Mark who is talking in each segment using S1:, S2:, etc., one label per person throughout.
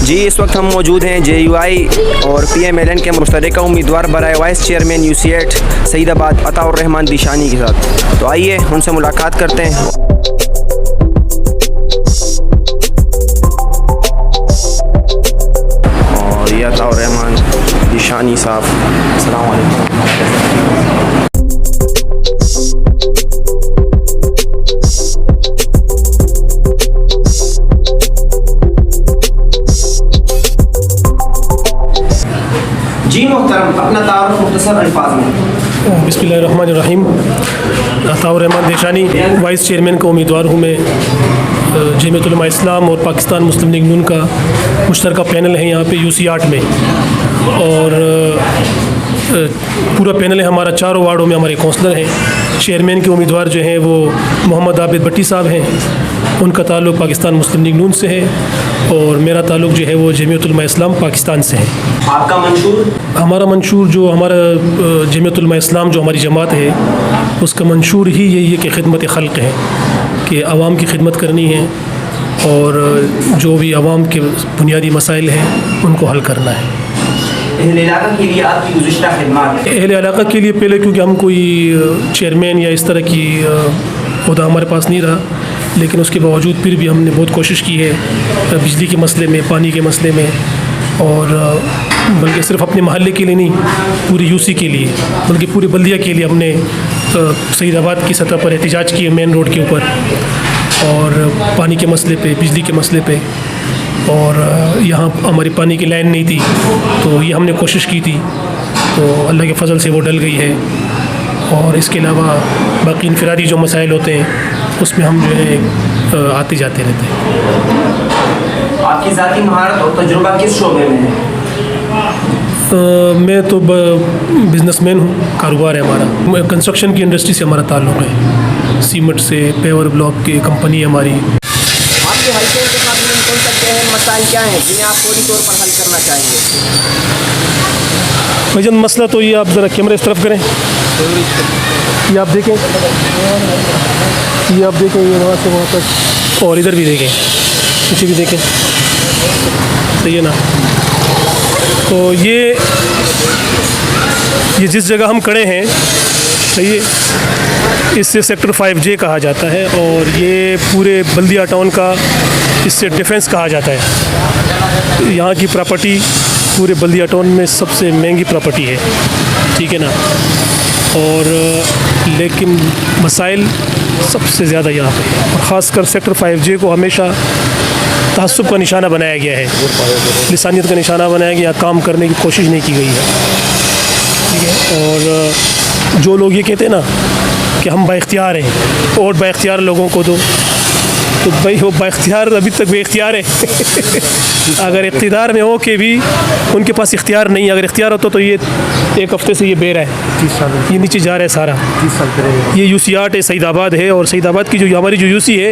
S1: جی اس وقت ہم موجود ہیں JUI اور PMLN کے مشترکہ امیدوار برائے وائس چیئرمین UC8 سعید آباد عطاء الرحمان دیشانی کے ساتھ. تو آئیے ان سے ملاقات کرتے ہیں. اور یہ عطاء الرحمان دیشانی صاحب, السلام علیکم. جی محترم, اپنا تعارف مختصر الفاظ میں.
S2: بسم اللہ الرحمن الرحیم. عطاء الرحمان دیشانی, وائس چیئرمین کا امیدوار ہوں میں. جمعیت علماء اسلام اور پاکستان مسلم لیگ نون کا مشترکہ پینل ہے یہاں پہ UC8 میں, اور پورا پینل ہے ہمارا. چاروں وارڈوں میں ہمارے کونسلر ہیں. چیئرمین کے امیدوار جو ہیں وہ محمد عابد بٹی صاحب ہیں, ان کا تعلق پاکستان مسلم لیگ نون سے ہے, اور میرا تعلق جو ہے وہ جمعیت علماء اسلام پاکستان سے ہے.
S1: آپ کا منشور؟
S2: ہمارا منشور جو ہمارا جمعیت علماء اسلام جو ہماری جماعت ہے اس کا منشور ہی یہی ہے کہ خدمت خلق ہے, کہ عوام کی خدمت کرنی ہے اور جو بھی عوام کے بنیادی مسائل ہیں ان کو حل کرنا ہے.
S1: اہل علاقہ کے لیے آپ کی گزشتہ خدمات؟ اہل
S2: علاقہ کے لیے پہلے کیونکہ ہم کوئی چیئرمین یا اس طرح کی عہدہ ہمارے پاس نہیں رہا, لیکن اس کے باوجود پھر بھی ہم نے بہت کوشش کی ہے بجلی کے مسئلے میں, پانی کے مسئلے میں, اور بلکہ صرف اپنے محلے کے لیے نہیں, پوری UC کے لیے بلکہ پوری بلدیہ کے لیے ہم نے سعید آباد کی سطح پر احتجاج کیے, مین روڈ کے اوپر, اور پانی کے مسئلے پہ, بجلی کے مسئلے پہ. اور یہاں ہماری پانی کی لائن نہیں تھی تو یہ ہم نے کوشش کی تھی, تو اللہ کے فضل سے وہ ڈل گئی ہے. اور اس کے علاوہ باقی انفرادی جو مسائل ہوتے ہیں اس میں ہم جو ہے آتے جاتے رہتے ہیں.
S1: آپ کی ذاتی مہارت اور تجربہ کس شعبے میں ہے؟
S2: میں تو بزنس مین ہوں, کاروبار ہے ہمارا. کنسٹرکشن کی انڈسٹری سے ہمارا تعلق ہے, سیمنٹ سے, پیور بلاک کی کمپنی ہے ہماری.
S1: آپ کے حلقے کے ساتھ کون سکتے ہیں مسائل کیا ہیں جنہیں آپ فوری طور پر حل کرنا چاہیں گے؟
S2: بھائی جان مسئلہ تو یہ, آپ ذرا کیمرہ اس طرف کریں, یہ آپ دیکھیں, یہ آپ دیکھیں, یہ وہاں سے وہاں تک, اور ادھر بھی دیکھیں, پیچھے بھی دیکھیں, صحیح ہے نا. تو یہ جس جگہ ہم کھڑے ہیں, صحیح ہے, اس سے سیکٹر 5J کہا جاتا ہے, اور یہ پورے بلدیہ ٹاؤن کا اس سے ڈیفنس کہا جاتا ہے. یہاں کی پراپرٹی پورے بلدیہ ٹاؤن میں سب سے مہنگی پراپرٹی ہے, ٹھیک ہے نا. اور لیکن مسائل سب سے زیادہ یہاں پہ, اور خاص کر سیکٹر 5J کو ہمیشہ تعصب کا نشانہ بنایا گیا ہے, لسانیت کا نشانہ بنایا گیا, کام کرنے کی کوشش نہیں کی گئی ہے, ٹھیک ہے. اور جو لوگ یہ کہتے ہیں نا کہ ہم با اختیار ہیں, اور با اختیار لوگوں کو دو, تو بھائی وہ با اختیار ابھی تک بے اختیار ہے. اگر اقتدار میں ہو کہ بھی ان کے پاس اختیار نہیں ہے, اگر اختیار ہوتا تو یہ ایک ہفتے سے یہ بے رہا ہے, 30 سال یہ نیچے جا رہا ہے سارا. 30 سال یہ UC8 ہے, سعید آباد ہے, اور سعید آباد کی جو ہماری جو UC ہے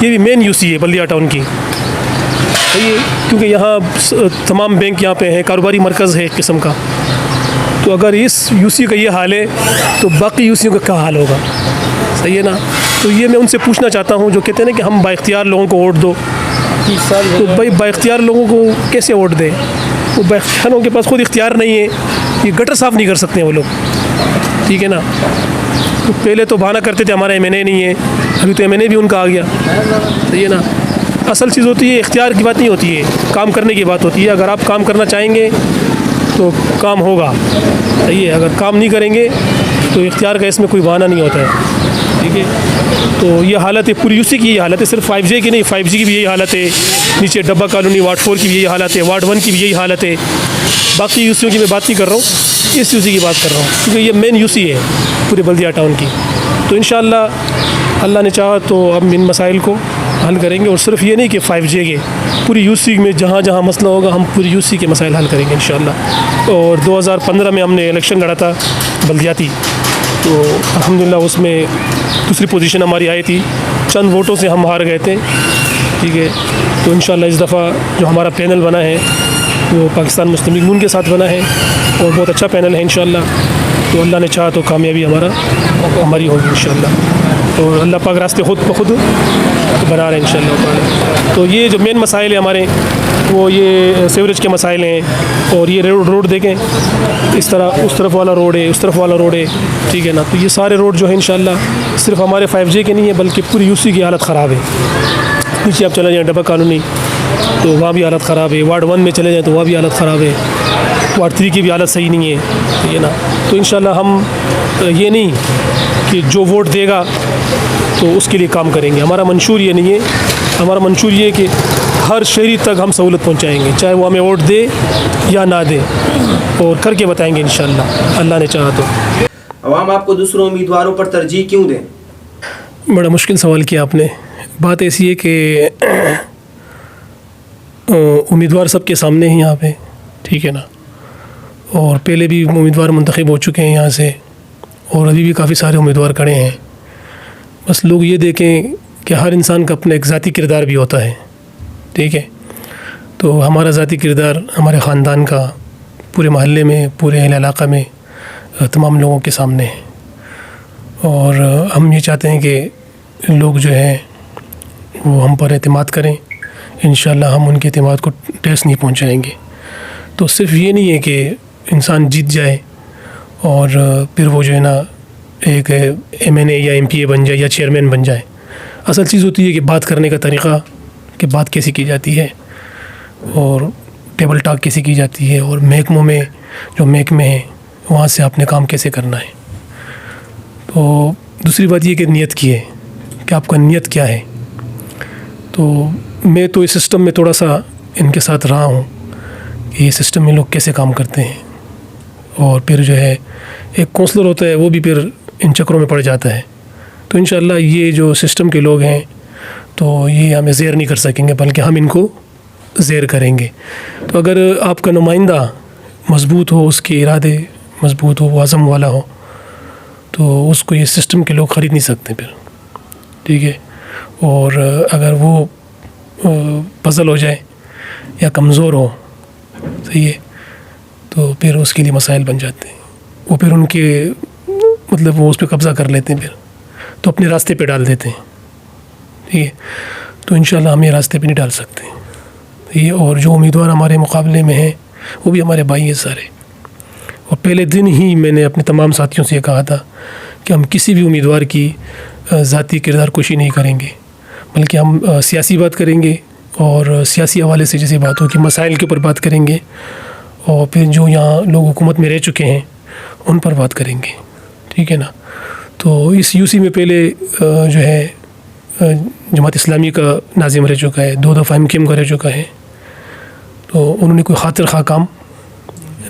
S2: یہ بھی مین UC ہے بلدیہ ٹاؤن کی, کیونکہ یہاں تمام بینک یہاں پہ ہیں, کاروباری مرکز ہے ایک قسم کا. تو اگر اس UC کا یہ حال ہے تو باقی UC کا کیا حال ہوگا, صحیح ہے نا. تو یہ میں ان سے پوچھنا چاہتا ہوں جو کہتے ہیں نا کہ ہم با اختیار لوگوں کو ووٹ دو, تو بھائی با اختیار لوگوں کو کیسے ووٹ دیں؟ وہ با اختیاروں کے پاس خود اختیار نہیں ہے, یہ گٹر صاف نہیں کر سکتے ہیں وہ لوگ, ٹھیک ہے نا. تو پہلے تو بہانہ کرتے تھے ہمارا MNA نہیں ہے, ابھی تو MNA بھی ان کا آ گیا, صحیح ہے نا. اصل چیز ہوتی ہے اختیار کی بات نہیں ہوتی ہے, کام کرنے کی بات ہوتی ہے. اگر آپ کام کرنا چاہیں گے تو کام ہوگا, صحیح ہے. اگر کام نہیں کریں گے تو اختیار کا اس میں کوئی بہانہ نہیں ہوتا ہے, ٹھیک ہے. تو یہ حالت ہے پوری UC کی, یہ حالت ہے صرف 5J کی نہیں, 5G کی بھی یہی حالت ہے, نیچے ڈبہ کالونی وارڈ 4 کی بھی یہی حالت ہے, وارڈ 1 کی بھی یہی حالت ہے. باقی UC کی میں بات نہیں کر رہا ہوں, اس UC کی بات کر رہا ہوں, کیونکہ یہ مین UC ہے پورے بلدیہ ٹاؤن کی. تو انشاءاللہ اللہ نے چاہا تو ہم ان مسائل کو حل کریں گے, اور صرف یہ نہیں کہ 5J کے, پوری UC میں جہاں جہاں مسئلہ ہوگا ہم پوری UC کے مسائل حل کریں گے انشاءاللہ. اور 2015 میں ہم نے الیکشن لڑا تھا بلدیاتی, تو الحمدللہ اس میں دوسری پوزیشن ہماری آئی تھی, چند ووٹوں سے ہم ہار گئے تھے, ٹھیک ہے. تو انشاءاللہ اس دفعہ جو ہمارا پینل بنا ہے وہ پاکستان مسلم لیگ نون کے ساتھ بنا ہے, اور بہت اچھا پینل ہے انشاءاللہ. تو اللہ نے چاہا تو کامیابی ہماری ہوگی انشاءاللہ. اور اللہ پاک راستے خود بخود بنا رہے ہیں انشاءاللہ تعالی. تو یہ جو مین مسائل ہیں ہمارے وہ یہ سیوریج کے مسائل ہیں. اور یہ روڈ دیکھیں اس طرح اس طرف والا روڈ ہے, اس طرف والا روڈ ہے, ٹھیک ہے نا. تو یہ سارے روڈ جو ہے انشاءاللہ صرف ہمارے 5J کے نہیں ہے بلکہ پوری UC کی حالت خراب ہے. نیچے آپ چلے جائیں ڈبہ کالونی تو وہاں بھی حالت خراب ہے. وارڈ 1 میں چلے جائیں تو وہاں بھی حالت خراب ہے. وارڈ 3 کی بھی حالت صحیح نہیں ہے, ٹھیک ہے نا. تو انشاءاللہ ہم یہ نہیں کہ جو ووٹ دے گا تو اس کے لیے کام کریں گے. ہمارا منشور یہ نہیں ہے. ہمارا منشور یہ ہے کہ ہر شہری تک ہم سہولت پہنچائیں گے, چاہے وہ ہمیں ووٹ دے یا نہ دے, اور کر کے بتائیں گے انشاءاللہ اللہ نے چاہا تو.
S1: عوام آپ کو دوسروں امیدواروں پر ترجیح کیوں دیں؟
S2: بڑا مشکل سوال کیا آپ نے. بات ایسی ہے کہ امیدوار سب کے سامنے ہیں یہاں پہ, ٹھیک ہے نا. اور پہلے بھی امیدوار منتخب ہو چکے ہیں یہاں سے, اور ابھی بھی کافی سارے امیدوار کھڑے ہیں. بس لوگ یہ دیکھیں کہ ہر انسان کا اپنا ایک ذاتی کردار بھی ہوتا ہے, ٹھیک ہے. تو ہمارا ذاتی کردار ہمارے خاندان کا پورے محلے میں, پورے اہل علاقہ میں تمام لوگوں کے سامنے ہے. اور ہم یہ چاہتے ہیں کہ لوگ جو ہیں وہ ہم پر اعتماد کریں. انشاءاللہ ہم ان کے اعتماد کو ٹیس نہیں پہنچائیں گے. تو صرف یہ نہیں ہے کہ انسان جیت جائے اور پھر وہ جو ہے نا ایک MNA یا MPA بن جائے یا چیئرمین بن جائے. اصل چیز ہوتی ہے کہ بات کرنے کا طریقہ, کہ بات کیسے کی جاتی ہے اور ٹیبل ٹاک کیسے کی جاتی ہے, اور محکموں میں جو محکمے ہیں وہاں سے آپ نے کام کیسے کرنا ہے. تو دوسری بات یہ کہ نیت کی ہے کہ آپ کا نیت کیا ہے. تو میں تو اس سسٹم میں تھوڑا سا ان کے ساتھ رہا ہوں کہ یہ سسٹم میں لوگ کیسے کام کرتے ہیں, اور پھر جو ہے ایک کونسلر ہوتا ہے وہ بھی پھر ان چکروں میں پڑ جاتا ہے. تو انشاءاللہ یہ جو سسٹم کے لوگ ہیں تو یہ ہمیں زیر نہیں کر سکیں گے, بلکہ ہم ان کو زیر کریں گے. تو اگر آپ کا نمائندہ مضبوط ہو, اس کے ارادے مضبوط ہو, وہ عزم والا ہو, تو اس کو یہ سسٹم کے لوگ خرید نہیں سکتے پھر, ٹھیک ہے. اور اگر وہ پزل ہو جائے یا کمزور ہو, صحیح ہے, تو پھر اس کے لیے مسائل بن جاتے ہیں. وہ پھر ان کے مطلب وہ اس پہ قبضہ کر لیتے ہیں, پھر تو اپنے راستے پہ ڈال دیتے ہیں, ٹھیک ہے. تو انشاءاللہ ہم یہ راستے پہ نہیں ڈال سکتے, ٹھیک ہے. اور جو امیدوار ہمارے مقابلے میں ہیں وہ بھی ہمارے بھائی ہیں سارے. اور پہلے دن ہی میں نے اپنے تمام ساتھیوں سے یہ کہا تھا کہ ہم کسی بھی امیدوار کی ذاتی کردار کشی نہیں کریں گے, بلکہ ہم سیاسی بات کریں گے, اور سیاسی حوالے سے جیسے بات ہو کہ مسائل کے اوپر بات کریں گے, اور پھر جو یہاں لوگ حکومت میں رہ چکے ہیں ان پر بات کریں گے, ٹھیک ہے نا. تو اس UC میں پہلے جو ہے جماعت اسلامی کا ناظم رہ چکا ہے, 2 دفعہ MKM کا رہ چکا ہے. تو انہوں نے کوئی خاطر خواہ کام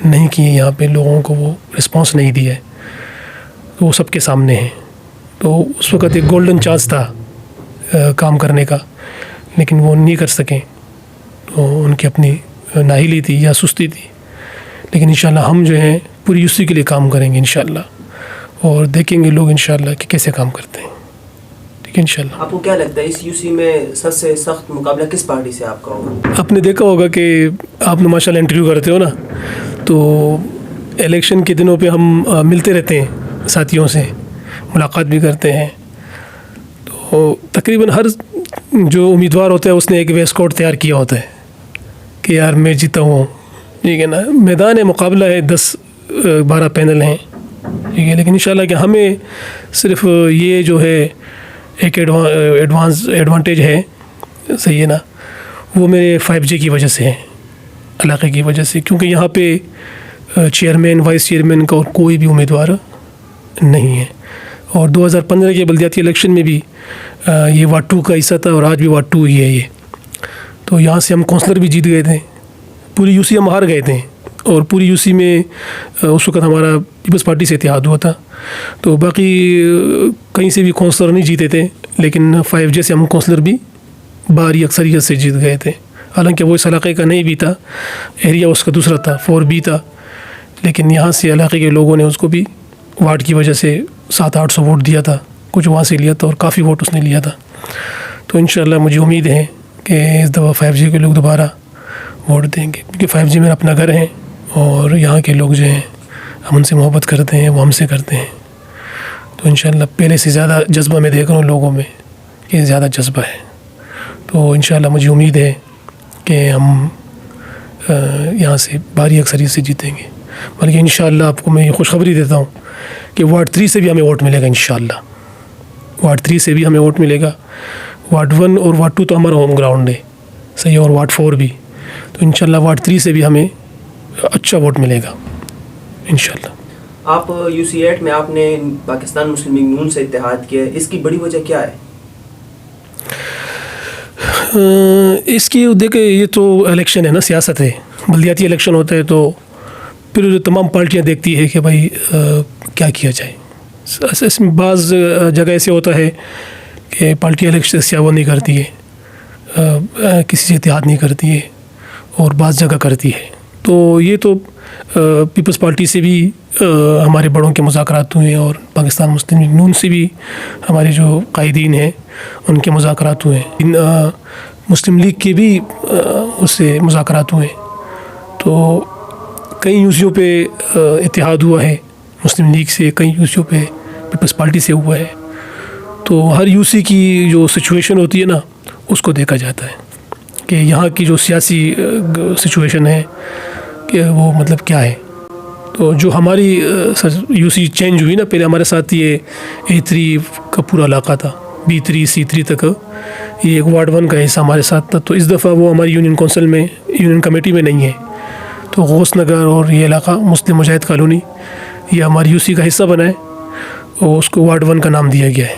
S2: نہیں کیے یہاں پہ, لوگوں کو وہ رسپانس نہیں دیا ہے. تو وہ سب کے سامنے ہیں. تو اس وقت ایک گولڈن چانس تھا کام کرنے کا, لیکن وہ نہیں کر سکیں. تو ان کی اپنی ناہلی تھی یا سستی تھی. لیکن انشاءاللہ ہم جو ہیں پوری UC کے لیے کام کریں گے انشاءاللہ, اور دیکھیں گے لوگ انشاءاللہ کہ کیسے کام کرتے ہیں, ٹھیک ہے انشاءاللہ.
S1: آپ کو کیا لگتا ہے اس UC میں سب سے سخت مقابلہ کس پارٹی سے آپ کا ہوگا؟
S2: آپ نے دیکھا ہوگا کہ آپ نے ماشاءاللہ انٹرویو کرتے ہو نا, تو الیکشن کے دنوں پہ ہم ملتے رہتے ہیں, ساتھیوں سے ملاقات بھی کرتے ہیں. تو تقریباً ہر جو امیدوار ہوتا ہے اس نے ایک وے اسکواڈ تیار کیا ہوتا ہے کہ یار میں جیتا ہوں, ٹھیک ہے نا. میدان مقابلہ ہے, 10-12 پینل ہیں, ٹھیک ہے. لیکن انشاءاللہ کہ ہمیں صرف یہ جو ہے ایک ایڈوانٹیج ہے, صحیح ہے نا, وہ میرے 5J کی وجہ سے ہے, علاقے کی وجہ سے, کیونکہ یہاں پہ چیئرمین وائس چیئرمین کا اور کوئی بھی امیدوار نہیں ہے. اور 2015 کے بلدیاتی الیکشن میں بھی یہ وارڈ 2 کا حصہ تھا, اور آج بھی وارڈ 2 ہی ہے یہ. تو یہاں سے ہم کونسلر بھی جیت گئے تھے, پوری UC ہم ہار گئے تھے, اور پوری UC میں اس وقت ہمارا پیپلز پارٹی سے اتحاد ہوا تھا. تو باقی کہیں سے بھی کونسلر نہیں جیتے تھے, لیکن 5J سے ہم کونسلر بھی بھاری اکثریت سے جیت گئے تھے. حالانکہ وہ اس علاقے کا نہیں بھی تھا, ایریا اس کا دوسرا تھا, 4B تھا, لیکن یہاں سے علاقے کے لوگوں نے اس کو بھی وارڈ کی وجہ سے 700-800 ووٹ دیا تھا, کچھ وہاں سے لیا تھا, اور کافی ووٹ اس نے لیا تھا. تو انشاءاللہ مجھے امید ہے کہ اس دفعہ 5J کے لوگ دوبارہ ووٹ دیں گے, کیونکہ 5J میرا اپنا گھر ہے, اور یہاں کے لوگ جو ہیں ہم ان سے محبت کرتے ہیں, وہ ہم سے کرتے ہیں. تو انشاءاللہ پہلے سے زیادہ جذبہ میں دیکھ رہا ہوں لوگوں میں کہ زیادہ جذبہ ہے. تو انشاءاللہ مجھے امید ہے کہ ہم یہاں سے بھاری اکثریت سے جیتیں گے. بلکہ انشاءاللہ آپ کو میں یہ خوشخبری دیتا ہوں کہ وارڈ 3 سے بھی ہمیں ووٹ ملے گا انشاءاللہ. وارڈ 3 سے بھی ہمیں ووٹ ملے گا. وارڈ 1 اور وارڈ 2 تو ہمارا ہوم گراؤنڈ ہے صحیح, اور وارڈ 4 بھی. تو انشاءاللہ وارڈ 3 سے بھی ہمیں اچھا ووٹ ملے گا انشاءاللہ.
S1: آپ UC8 میں آپ نے پاکستان مسلم لیگ نون سے اتحاد کیا ہے, اس کی بڑی وجہ کیا ہے؟
S2: اس کی دیکھیں یہ تو الیکشن ہے نا, سیاست ہے, بلدیاتی الیکشن ہوتا ہے تو پھر تمام پارٹیاں دیکھتی ہے کہ بھائی کیا کیا جائے. اس میں بعض جگہ ایسے ہوتا ہے کہ پارٹی الیکشن سے وہ نہیں کرتی ہے, کسی سے اتحاد نہیں کرتی ہے, اور بعض جگہ کرتی ہے. تو یہ تو پیپلز پارٹی سے بھی ہمارے بڑوں کے مذاکرات ہوئے, اور پاکستان مسلم لیگ نون سے بھی ہمارے جو قائدین ہیں ان کے مذاکرات ہوئے. مسلم لیگ کے بھی اس سے مذاکرات ہوئے. تو کئی یوسیوں پہ اتحاد ہوا ہے مسلم لیگ سے, کئی یوسیوں پہ پیپلز پارٹی سے ہوا ہے. تو ہر یوسی کی جو سچویشن ہوتی ہے نا اس کو دیکھا جاتا ہے کہ یہاں کی جو سیاسی سچویشن ہے کہ وہ مطلب کیا ہے. تو جو ہماری یوسی چینج ہوئی نا, پہلے ہمارے ساتھ یہ A3 کا پورا علاقہ تھا, B3 C3 تک, یہ ایک وارڈ 1 کا حصہ ہمارے ساتھ تھا. تو اس دفعہ وہ ہماری یونین کونسل میں, یونین کمیٹی میں نہیں ہے. تو غوث نگر اور یہ علاقہ مسلم مجاہد کالونی یہ ہماری یوسی کا حصہ بنا ہے, اور اس کو وارڈ 1 کا نام دیا گیا ہے.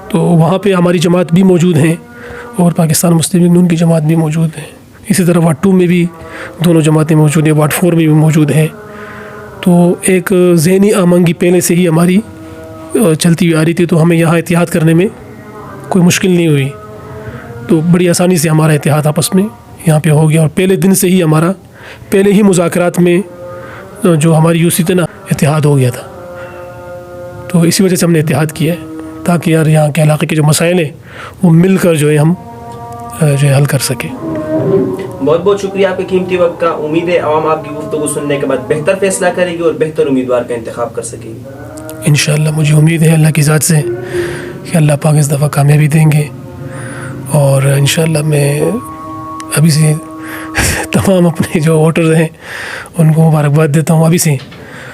S2: تو وہاں پہ ہماری جماعت بھی موجود ہیں اور پاکستان مسلم لیگ نون کی جماعت بھی موجود ہے. اسی طرح وارڈ 2 میں بھی دونوں جماعتیں موجود ہیں, وارڈ 4 میں بھی موجود ہیں. تو ایک ذہنی آمنگی پہلے سے ہی ہماری چلتی ہوئی آ رہی تھی, تو ہمیں یہاں اتحاد کرنے میں کوئی مشکل نہیں ہوئی. تو بڑی آسانی سے ہمارا اتحاد آپس میں یہاں پہ ہو گیا, اور پہلے دن سے ہی ہمارا پہلے ہی مذاکرات میں جو ہماری یوسی تھے نا اتحاد ہو گیا تھا. تو اسی وجہ سے ہم نے اتحاد کیا ہے تاکہ یار یہاں کے علاقے کے جو مسائل ہیں وہ مل کر جو ہے ہم جو ہے حل کر سکیں.
S1: بہت بہت شکریہ آپ کے قیمتی وقت کا. امید ہے عوام آپ کی گفتگو سننے کے بعد بہتر فیصلہ کرے گی اور بہتر امیدوار کا انتخاب کر سکے گی.
S2: انشاءاللہ مجھے امید ہے اللہ کی ذات سے کہ اللہ پاک اس دفعہ کامیابی دیں گے. اور انشاءاللہ میں ابھی سے تمام اپنے جو ووٹرز ہیں ان کو مبارکباد دیتا ہوں ابھی سے,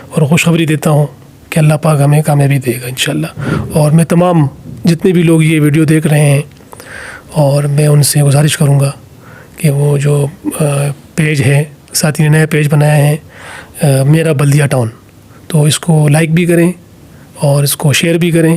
S2: اور خوشخبری دیتا ہوں کہ اللہ پاک ہمیں کامیابی دے گا انشاءاللہ. اور میں تمام جتنے بھی لوگ یہ ویڈیو دیکھ رہے ہیں, اور میں ان سے گزارش کروں گا کہ وہ جو پیج ہے, ساتھی نے نیا پیج بنایا ہے میرا بلدیہ ٹاؤن, تو اس کو لائک بھی کریں اور اس کو شیئر بھی کریں.